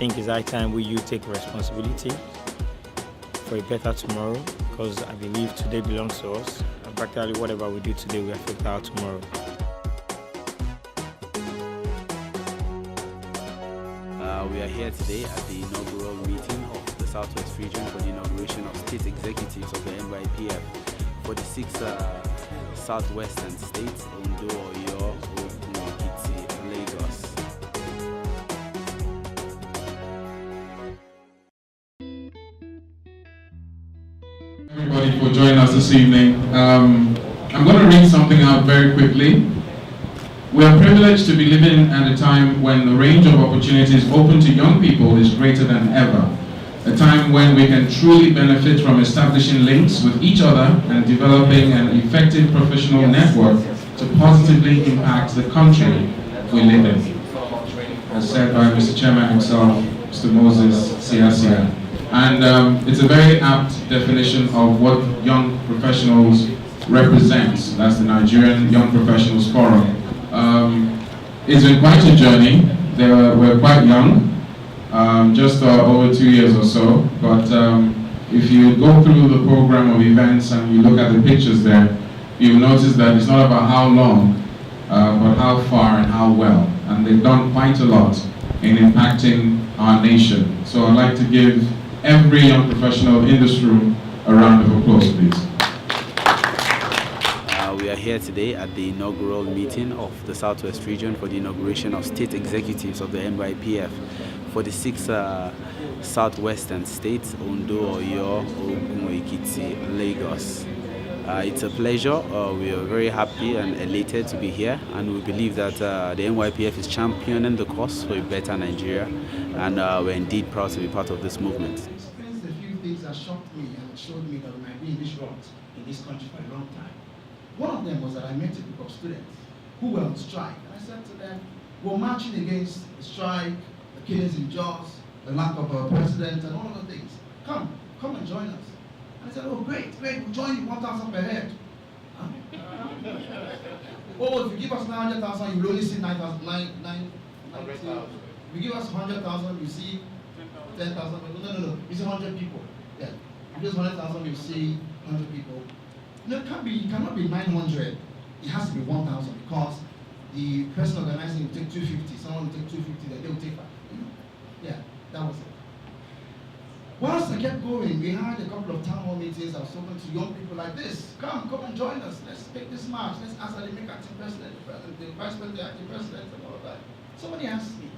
think it's high time you take responsibility for a better tomorrow, because I believe today belongs to us, and practically whatever we do today will affect our tomorrow. We are here today at the inaugural meeting of the Southwest region for the inauguration of state executives of the NYPF for the 6 southwestern states: Ondo, Oyo, Ogun, Ekiti, Lagos. Everybody for joining us this evening. I'm going to read something out very quickly. We are privileged to be living at a time when the range of opportunities open to young people is greater than ever. A time when we can truly benefit from establishing links with each other and developing an effective professional network to positively impact the country we live in. As said by Mr. Chairman himself, Mr. Moses Siasia. And it's a very apt definition of what young professionals represent. That's the Nigerian Young Professionals Forum. It's been quite a journey. We're quite young, just over 2 years or so. But if you go through the program of events and you look at the pictures there, you'll notice that it's not about how long, but how far and how well. And they've done quite a lot in impacting our nation. So I'd like to give every young professional in this room a round of applause, please. We are here today at the inaugural meeting of the Southwest region for the inauguration of state executives of the NYPF for the 6 southwestern states: Ondo, Oyo, Ogun, Ekiti, Lagos. It's a pleasure. We are very happy and elated to be here, and we believe that the NYPF is championing the cause for a better Nigeria, and we're indeed proud to be part of this movement. I experienced a few things that shocked me and showed me that we might be in this rut in this country for a long time. One of them was that I met a group of students who were on strike, and I said to them, we're marching against the strike, the killings in jobs, the lack of a president, and all of the things. Come and join us. And I said, oh, great, we'll join you 1,000 per head. Huh? Oh, if you give us 900,000, you will only see 9,000. If you give us 100,000, you see 10,000. No. You see 100 people. Yeah. If you give us 100,000, you see 100 people. No, it cannot be 900. It has to be 1,000, because the person organizing will take 250. Someone will take 250, then they will take 5. Yeah, that was it. Once I kept going, we had a couple of town hall meetings. I was talking to young people like this. Come and join us. Let's take this march. Let's ask how they make acting president, the vice president, the acting president, and all of that. Somebody asked me,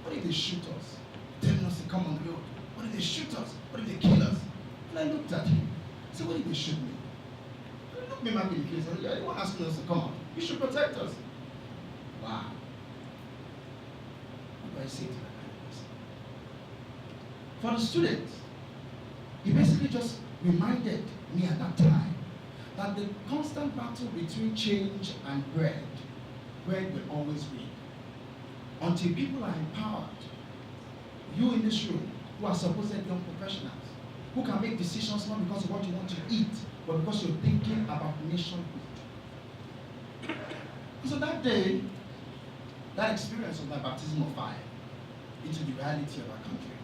what if they shoot us? Telling us to come on the road. What if they shoot us? What if they kill us? And I looked at him. I said, what if they shoot me? He looked me back in the face and said, yeah, they weren't asking us to come out. You should protect us. Wow. What do I say to that kind of person? For the students, he basically just reminded me at that time that the constant battle between change and bread will always win. Until people are empowered, you in this room, who are supposed young professionals, who can make decisions not because of what you want to eat, but because you're thinking about nationhood. So that day, that experience was my baptism of fire into the reality of our country.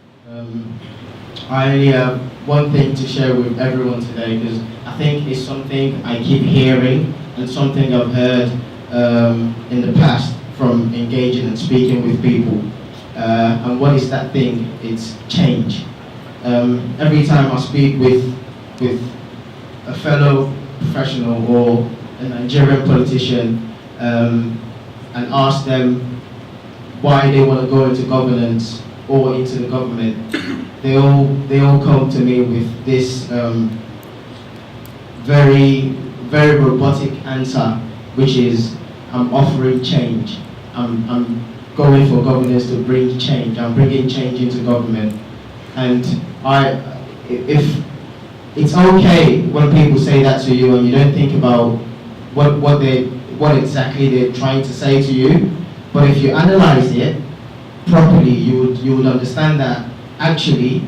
I have one thing to share with everyone today, because I think it's something I keep hearing and something I've heard in the past from engaging and speaking with people. And what is that thing? It's change. Every time I speak with a fellow professional or a Nigerian politician and ask them why they want to go into governance or into the government, they all come to me with this very robotic answer, which is, I'm offering change. I'm going for governance to bring change. I'm bringing change into government. And if it's okay when people say that to you and you don't think about what exactly they're trying to say to you, but if you analyze it properly, you would understand that actually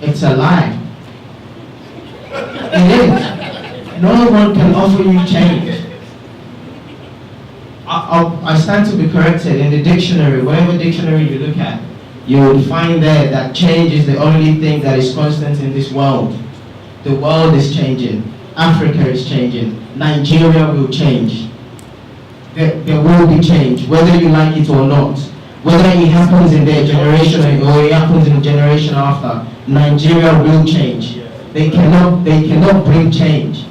it's a lie. It is. No one can offer you change. I stand to be corrected. In the dictionary, whatever dictionary you look at, you will find there that change is the only thing that is constant in this world. The world is changing. Africa is changing. Nigeria will change. There will be change, whether you like it or not. Whether it happens in their generation or it happens in the generation after, Nigeria will change. They cannot bring change.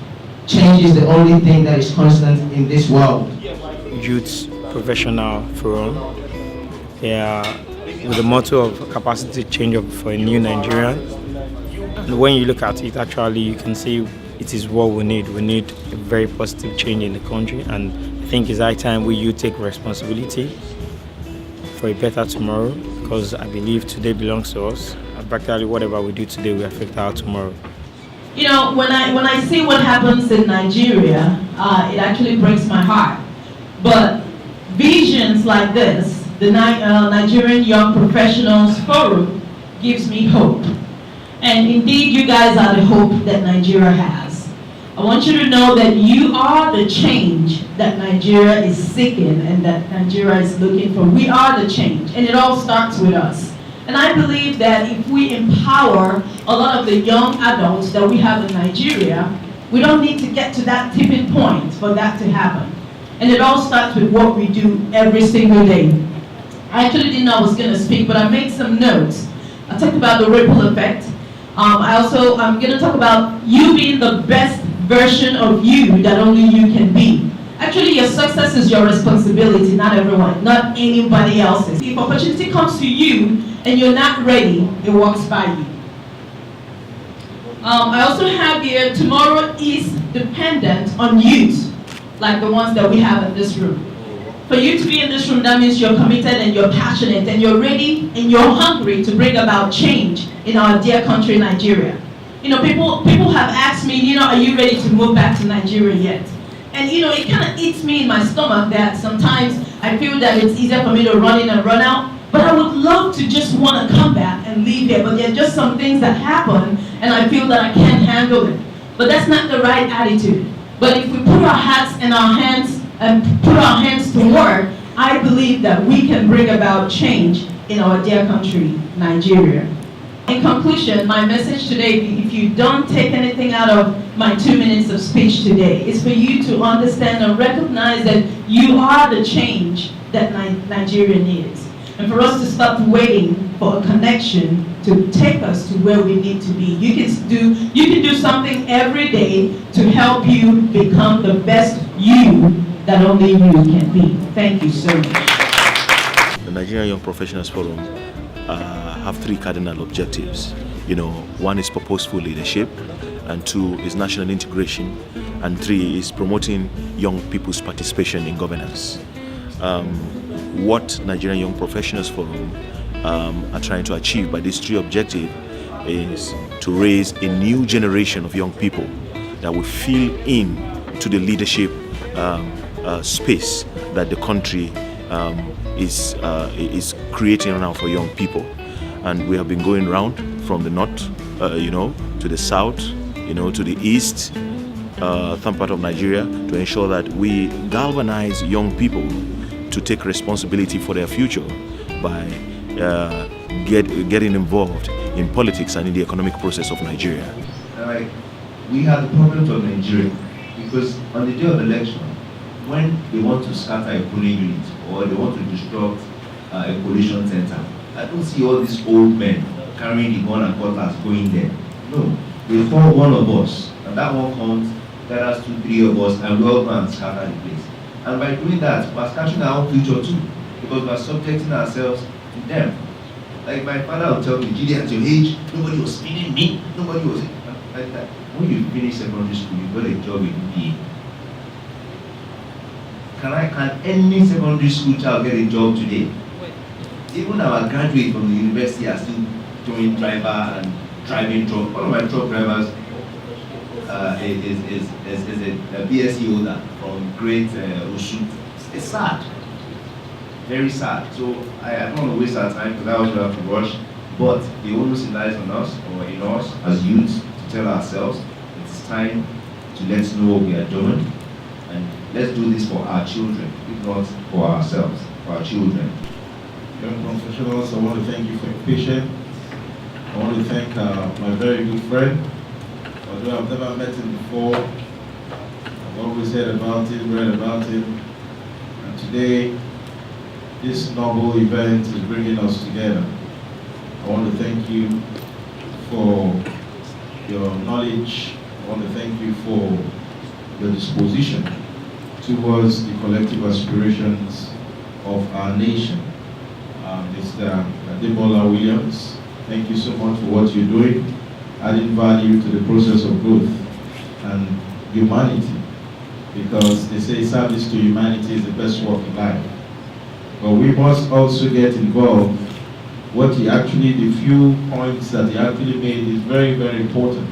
Change is the only thing that is constant in this world. Youth Professional Forum. They are with the motto of capacity change for a new Nigerian. And when you look at it, actually, you can see it is what we need. We need a very positive change in the country, and I think it's high time you take responsibility for a better tomorrow, because I believe today belongs to us. And practically whatever we do today will affect our tomorrow. You know, when I see what happens in Nigeria, it actually breaks my heart. But visions like this, the Nigerian Young Professionals Forum, gives me hope. And indeed, you guys are the hope that Nigeria has. I want you to know that you are the change that Nigeria is seeking and that Nigeria is looking for. We are the change, and it all starts with us. And I believe that if we empower a lot of the young adults that we have in Nigeria, we don't need to get to that tipping point for that to happen. And it all starts with what we do every single day. I actually didn't know I was going to speak, but I made some notes. I talked about the ripple effect. I'm going to talk about you being the best version of you that only you can be. Actually, your success is your responsibility, not everyone, not anybody else's. If opportunity comes to you and you're not ready, it walks by you. I also have here, tomorrow is dependent on youth, like the ones that we have in this room. For you to be in this room, that means you're committed and you're passionate and you're ready and you're hungry to bring about change in our dear country, Nigeria. You know, people have asked me, you know, are you ready to move back to Nigeria yet? And you know, it kind of eats me in my stomach that sometimes I feel that it's easier for me to run in and run out. But I would love to just want to come back and live here. But there are just some things that happen and I feel that I can't handle it. But that's not the right attitude. But if we put our hats in our hands and put our hands to work, I believe that we can bring about change in our dear country, Nigeria. In conclusion, my message today, if you don't take anything out of my 2 minutes of speech today, is for you to understand and recognize that you are the change that Nigeria needs. And for us to stop waiting for a connection to take us to where we need to be. You can do something every day to help you become the best you that only you can be. Thank you so much. The Nigerian Young Professionals Forum have three cardinal objectives. You know, one is purposeful leadership, and two is national integration, and three is promoting young people's participation in governance. What Nigerian Young Professionals Forum are trying to achieve by these three objectives is to raise a new generation of young people that will fill in to the leadership space that the country is creating now for young people. And we have been going around from the north, to the south, to the east, some part of Nigeria, to ensure that we galvanize young people to take responsibility for their future by getting involved in politics and in the economic process of Nigeria. We have the problems of Nigeria because on the day of election, when they want to scatter a polling unit or they want to disrupt a coalition center, I don't see all these old men carrying the gun and cutlass going there. No, they call one of us, and that one comes, gathers 2-3 of us, and we all go and scatter the place. And by doing that, we're scattering our own future too, because we're subjecting ourselves to them. Like my father would tell me, Gidi, at your age, nobody was feeding me, nobody was like that. When you finish secondary school, you got a job in BA. Can any secondary school child get a job today? Even our graduates from the university are still doing driver and driving truck. One of my truck drivers is a BSc holder from Great Osu. It's sad, very sad. So I don't want to waste our time because I also have to rush. But the onus lies on us or in us as youths to tell ourselves it's time to let's know what we are doing, and let's do this for our children, if not for ourselves, for our children. Young Professionals. I want to thank you for your patience. I want to thank my very good friend. Although I've never met him before, I've always heard about him, read about him. And today, this noble event is bringing us together. I want to thank you for your knowledge. I want to thank you for your disposition towards the collective aspirations of our nation. Mr. Adebola Williams, thank you so much for what you're doing, adding value to the process of growth and humanity, because they say service to humanity is the best work in life. But we must also get involved. The few points that he actually made is very, very important.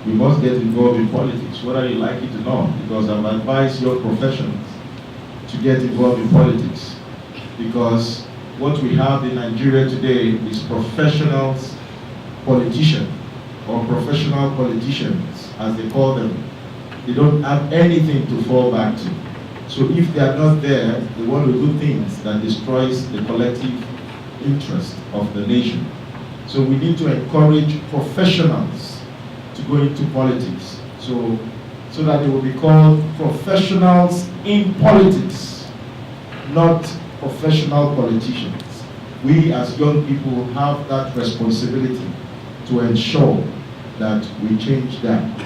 We must get involved in politics, whether you like it or not, because I've advised your professionals to get involved in politics, because what we have in Nigeria today is professionals, politicians, or professional politicians, as they call them. They don't have anything to fall back to. So if they are not there, they want to do things that destroys the collective interest of the nation. So we need to encourage professionals to go into politics, so that they will be called professionals in politics, not professional politicians. We as young people have that responsibility to ensure that we change that.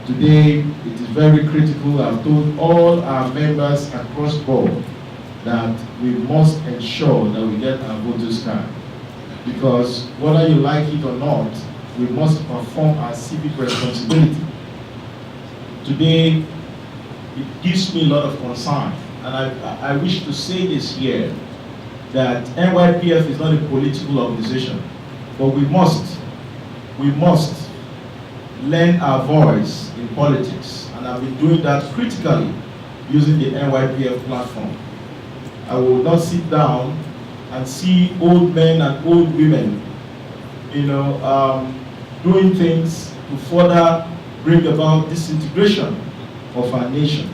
Today, it is very critical. I've told all our members across the board that we must ensure that we get our voters card, because whether you like it or not, we must perform our civic responsibility. Today, it gives me a lot of concern, and I wish to say this here, that NYPF is not a political organization, but we must lend our voice in politics, and I've been doing that critically using the NYPF platform. I will not sit down and see old men and old women, doing things to further bring about disintegration of our nation.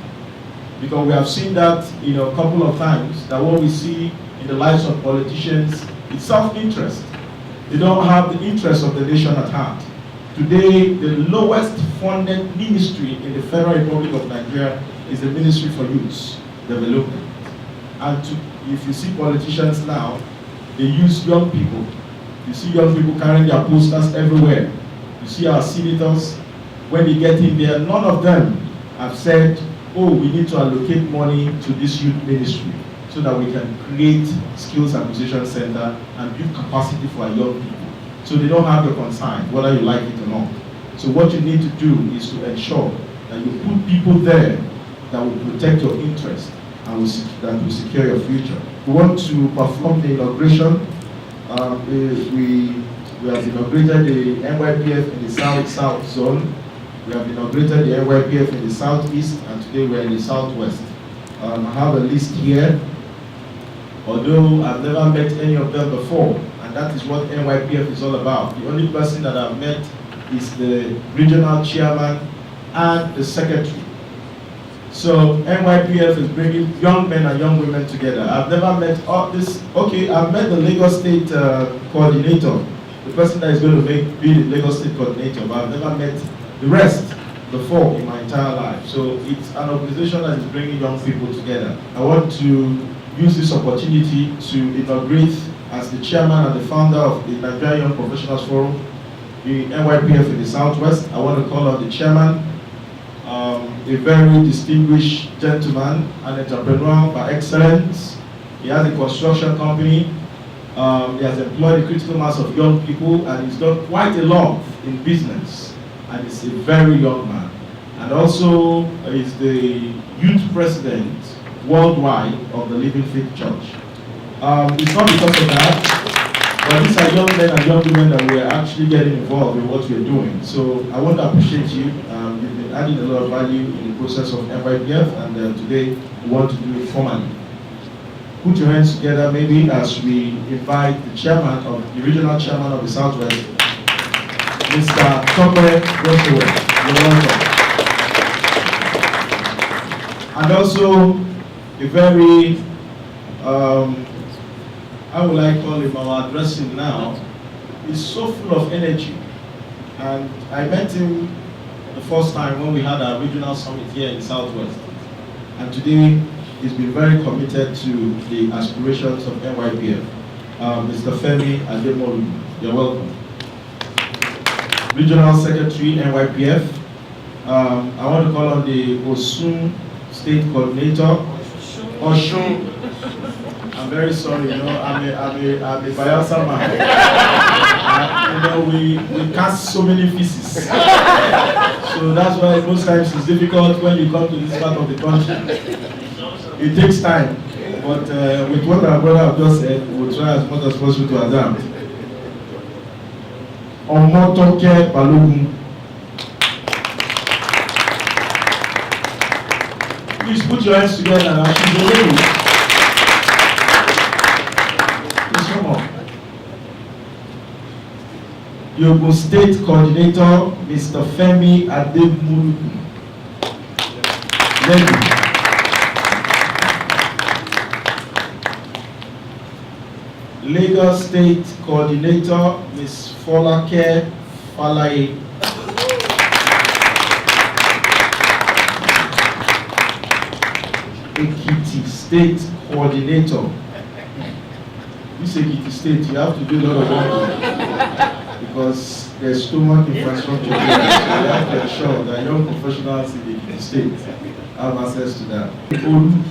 Because we have seen that, a couple of times, that what we see in the lives of politicians is self-interest. They don't have the interest of the nation at heart. Today, the lowest funded ministry in the Federal Republic of Nigeria is the Ministry for Youth Development. And if you see politicians now, they use young people. You see young people carrying their posters everywhere. You see our senators, when they get in there, none of them have said, oh, we need to allocate money to this youth ministry so that we can create skills acquisition center and build capacity for our young people. So they don't have the concern, whether you like it or not. So what you need to do is to ensure that you put people there that will protect your interest and that will secure your future. We want to perform the inauguration. We have inaugurated the NYPF in the South zone. We have inaugurated the NYPF in the Southeast, and today we're in the Southwest. I have a list here, although I've never met any of them before, and that is what NYPF is all about. The only person that I've met is the regional chairman and the secretary. So NYPF is bringing young men and young women together. I've never met all this. Okay, I've met the Lagos State coordinator, the person that is going to be the Lagos State coordinator, but I've never met the rest before in my entire life. So it's an organization that is bringing young people together. I want to use this opportunity to inaugurate, as the chairman and the founder of the Nigerian Young Professionals Forum, the NYPF in the Southwest. I want to call on the chairman, a very distinguished gentleman, an entrepreneur by excellence. He has a construction company. He has employed a critical mass of young people, and he's done quite a lot in business. And he's a very young man. And also is the youth president worldwide of the Living Faith Church. It's not because of that, but these are young men and young women that we are actually getting involved in what we're doing. So I want to appreciate you. You've been adding a lot of value in the process of NYPF, and today we want to do it formally. Put your hands together maybe as we invite the chairman of the regional chairman of the Southwest, Mr. Tope Joshua. You're welcome. And also a very how will I call him, our addressing now, is so full of energy. And I met him the first time when we had our regional summit here in Southwest. And today, he's been very committed to the aspirations of NYPF. Mr. Femi Ademolu, you're welcome. Regional Secretary, NYPF. I want to call on the Osun State Coordinator. Osun. I'm very sorry, you know, I'm a Bayelsa man. You know, we cast so many feces. So that's why most times it's difficult when you come to this part of the country. It takes time. But with what our brother have just said, we'll try as much as possible to adapt. Omotoke Balogun. Please put your hands together and she's a lady. Please come on. Yogo State Coordinator, Mr. Femi Ademolu. Lady. Lagos State Coordinator, Ms. Folake Falaye. Ekiti State Coordinator. This Ekiti State, you have to do a lot of work because there's too much infrastructure there. So you have to ensure that young professionals in Ekiti State have access to that.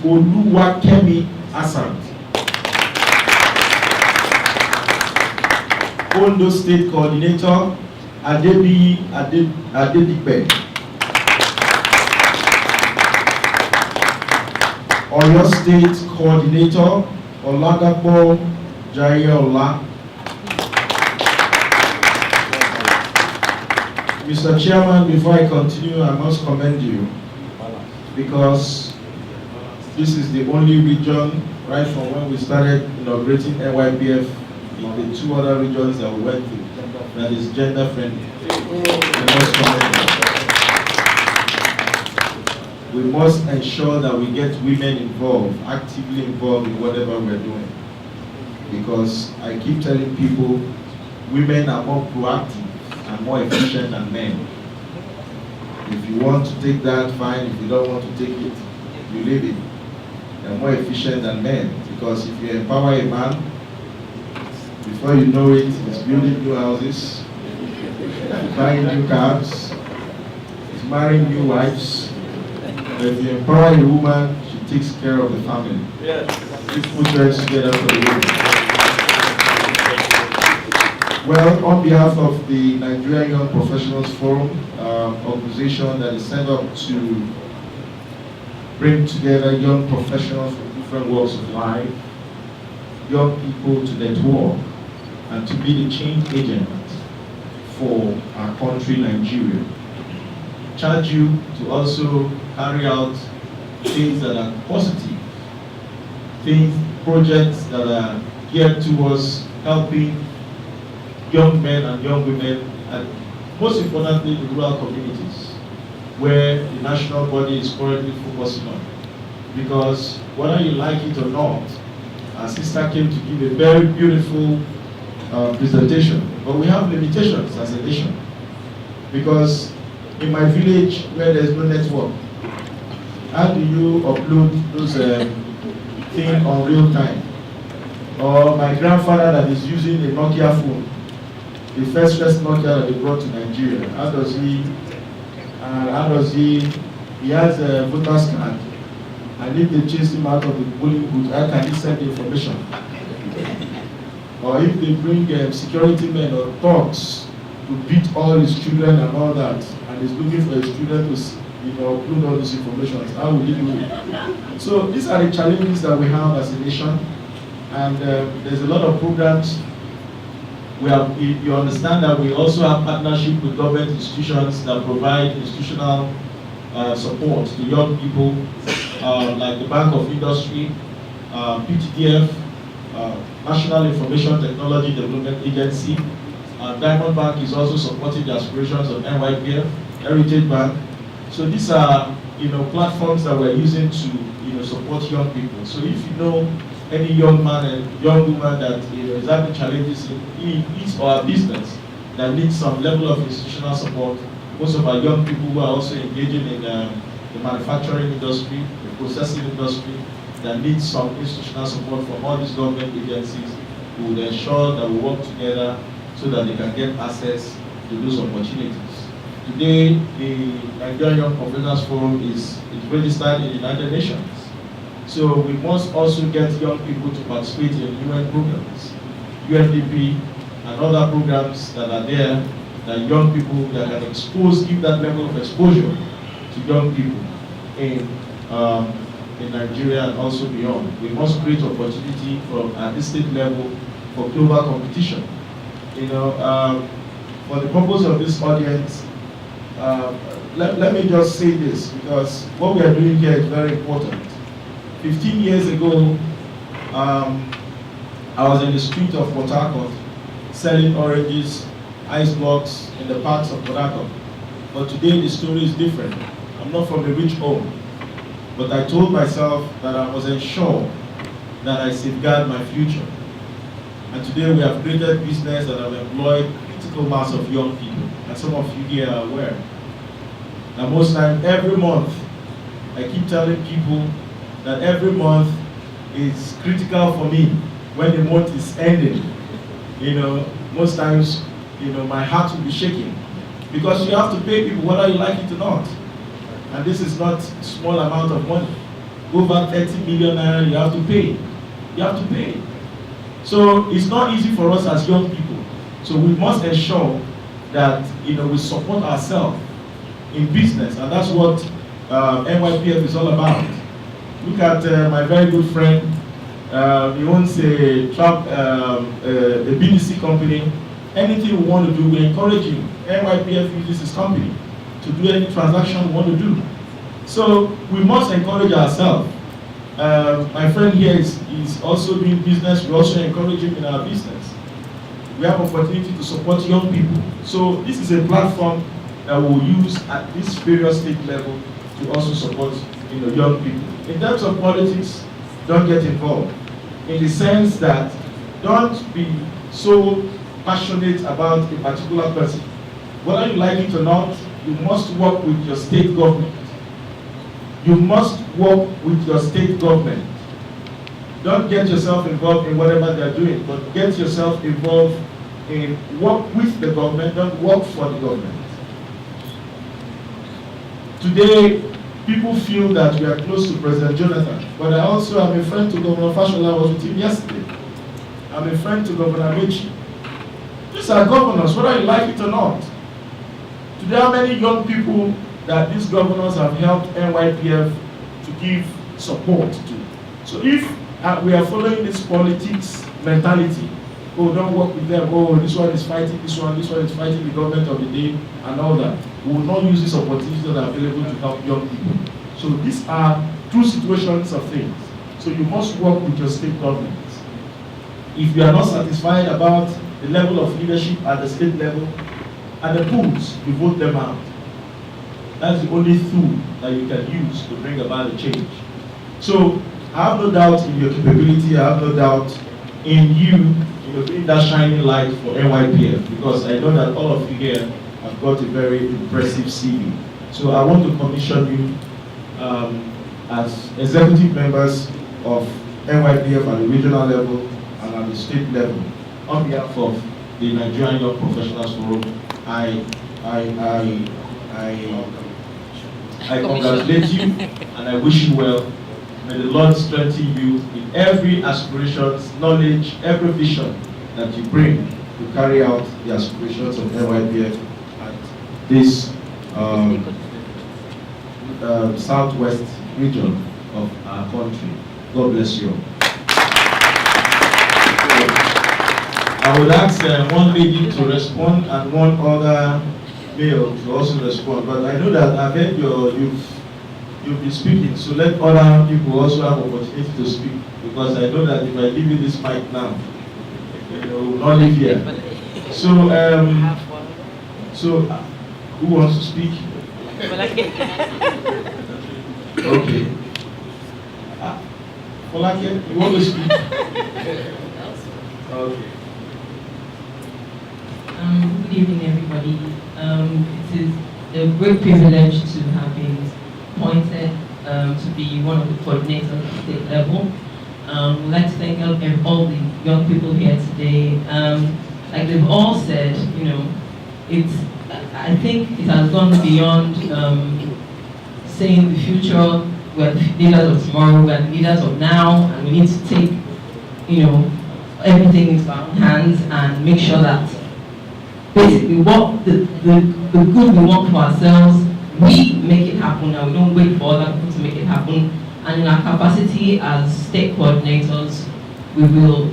Oluwakemi Asant. Ondo State Coordinator, Adedipe. Oyo State Coordinator, Oladapo Jayeola. Mr. Chairman, before I continue, I must commend you because this is the only region, right from when we started inaugurating NYPF, in the two other regions that we went through, that is gender friendly. We must ensure that we get women involved, actively involved in whatever we're doing. Because I keep telling people, women are more proactive and more efficient than men. If you want to take that, fine. If you don't want to take it, you leave it. They're more efficient than men. Because if you empower a man, before you know it, he's building new houses, buying new cars, he's marrying new wives. But if you empower a woman, she takes care of the family. Yes. Please put your hands together for the women. Well, on behalf of the Nigerian Young Professionals Forum, organization that is set up to bring together young professionals from different walks of life, young people to network, and to be the change agent for our country, Nigeria. Charge you to also carry out things that are positive, projects that are geared towards helping young men and young women, and most importantly, the rural communities, where the national body is currently focusing on. Because whether you like it or not, our sister came to give a very beautiful presentation, but we have limitations as a nation. Because in my village where there's no network, how do you upload those things on real time? Or my grandfather that is using a Nokia phone, the first Nokia that they brought to Nigeria, how does he has a voter's card, and if they chase him out of the polling booth, how can he send the information? Or if they bring security men or thugs to beat all his children and all that, and he's looking for his children to upload all this information, how will he do it? So these are the challenges that we have as a nation, and there's a lot of programs. You understand that we also have partnership with government institutions that provide institutional support to young people, like the Bank of Industry, PTDF, National Information Technology Development Agency. Diamond Bank is also supporting the aspirations of NYPF, Heritage Bank. So these are platforms that we're using to support young people. So if you know any young man and young woman that is having challenges in his or her business that needs some level of institutional support. Most of our young people who are also engaging in the manufacturing industry, the processing industry, that needs some institutional support from all these government agencies, who will ensure that we work together so that they can get access to those opportunities. Today, the Nigerian Young Professionals Forum is registered in the United Nations. So we must also get young people to participate in UN programs, UNDP, and other programs that are there, that young people that can give that level of exposure to young people in Nigeria and also beyond. We must create opportunity at the state level for global competition. For the purpose of this audience, let me just say this, because what we are doing here is very important. 15 years ago, I was in the street of Port Harcourt selling oranges, ice blocks in the parks of Port Harcourt. But today the story is different. I'm not from a rich home, but I told myself that I was ensured that I safeguard my future. And today we have created business and have employed critical mass of young people, and some of you here are aware. And most times, every month, I keep telling people that every month is critical for me. When the month is ending, most times, my heart will be shaking, because you have to pay people whether you like it or not. And this is not a small amount of money. Over 30 million naira you have to pay. You have to pay. So it's not easy for us as young people. So we must ensure that we support ourselves in business, and that's what NYPF is all about. Look at my very good friend. He owns a BDC company. Anything we want to do, we encourage him. NYPF uses his company to do any transaction we want to do. So we must encourage ourselves. My friend here is also doing business. We also encourage him in our business. We have opportunity to support young people. So this is a platform that we'll use at this various state level to also support young people. In terms of politics, don't get involved. In the sense that don't be so passionate about a particular person. Whether you like it or not, you must work with your state government. You must work with your state government. Don't get yourself involved in whatever they're doing, but get yourself involved in work with the government, don't work for the government. Today, people feel that we are close to President Jonathan, but I also am a friend to Governor Fashola. I was with him yesterday. I'm a friend to Governor Mechi. These are governors, whether you like it or not. Today, how many young people that these governors have helped NYPF to give support to? So if we are following this politics mentality, oh, don't work with them, oh, this one is fighting this one is fighting the government of the day, and all that, we will not use these opportunities that are available to help young people. So these are two situations of things. So you must work with your state governments. If you are not satisfied about the level of leadership at the state level, at the polls, you vote them out. That's the only tool that you can use to bring about a change. So I have no doubt in your capability. I have no doubt in you, being that shining light for NYPF, because I know that all of you here have got a very impressive CV. So I want to commission you as executive members of NYPF at the regional level and at the state level. On behalf of the Nigerian Young Professionals Forum, I congratulate you and I wish you well. May the Lord strengthen you in every aspiration, knowledge, every vision that you bring to carry out the aspirations of NYPF at this southwest region of our country. God bless you. I would ask one lady to respond and one other male to also respond, but I know that I've heard you've been speaking, so let other people also have opportunity to speak, because I know that if I give you this mic now, we'll not live here. So, who wants to speak? Okay. Folake, you want to speak? Okay. Good evening, everybody. It is a great privilege to have been appointed to be one of the coordinators at the state level. We'd like to thank all the young people here today. Like they've all said, you know, I think it has gone beyond saying the future, we're the leaders of tomorrow, we're the leaders of now, and we need to take, you know, everything into our own hands and make sure that basically what the good we want for ourselves, we make it happen, and we don't wait for other people to make it happen. And in our capacity as state coordinators, we will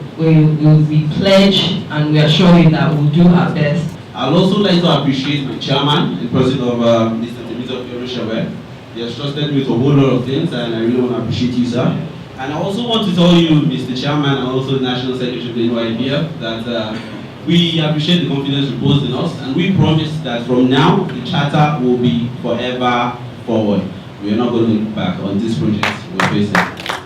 pledge and we assure you that we'll do our best. I'd also like to appreciate my chairman, the president of Mr. Temitope. He has trusted me with a whole lot of things, and I really want to appreciate you, sir. And I also want to tell you, Mr. Chairman, and also the National Secretary of the NYPF, that we appreciate the confidence reposed in us, and we promise that from now, the charter will be forever forward. We are not going to look back on this project we're facing.